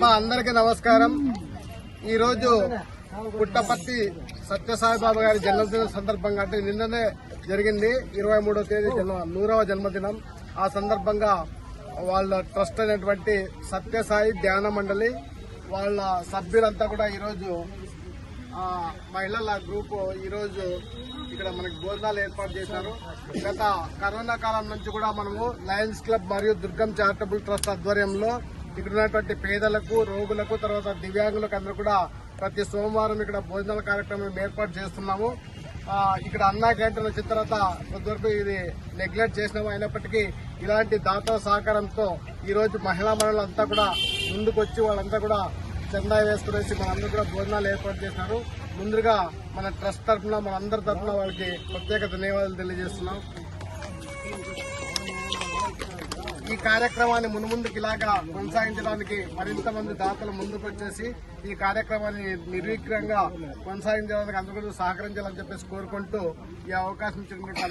మా అందరికీ నమస్కారం. ఈరోజు పుట్టపర్తి సత్యసాయిబాబా గారి జన్మదిన సందర్భంగా, అంటే నిన్ననే జరిగింది 23వ తేదీ 100వ జన్మదినం. ఆ సందర్భంగా వాళ్ళ ట్రస్ట్ అయినటువంటి సత్యసాయి ధ్యాన మండలి వాళ్ళ సభ్యులంతా కూడా ఈరోజు మహిళల గ్రూప్ ఈరోజు ఇక్కడ మనకి భోజనాలు ఏర్పాటు చేశారు. గత కరోనా కాలం నుంచి కూడా మనము లయన్స్ క్లబ్ మరియు దుర్గం చారిటబుల్ ట్రస్ట్ ఆధ్వర్యంలో ఇక్కడ ఉన్నటువంటి పేదలకు, రోగులకు, తర్వాత దివ్యాంగులకు అందరూ కూడా ప్రతి సోమవారం ఇక్కడ భోజనాల కార్యక్రమం ఏర్పాటు చేస్తున్నాము. ఇక్కడ అన్నా క్యాంటీన్ వచ్చిన తర్వాత కొంతవరకు ఇది నెగ్లెక్ట్ చేసినాము. అయినప్పటికీ ఇలాంటి దాతల సహకారంతో ఈరోజు మహిళా మహిళలంతా కూడా ముందుకొచ్చి వాళ్ళంతా కూడా చందా వేసుకునేసి మనందరూ కూడా భోజనాలు ఏర్పాటు చేశారు. ముందుగా మన ట్రస్ట్ తరఫున, మన అందరి తరఫున వాళ్ళకి ప్రత్యేక ధన్యవాదాలు తెలియజేస్తున్నాం. ఈ కార్యక్రమాన్ని మున్ముందుకు ఇలాగా కొనసాగించడానికి మరింత మంది దాతలు ముందుకు వచ్చేసి ఈ కార్యక్రమాన్ని నిర్విఘ్నంగా కొనసాగించడానికి అందరూ సహకరించాలని చెప్పేసి కోరుకుంటూ ఈ అవకాశం ఇచ్చినటువంటి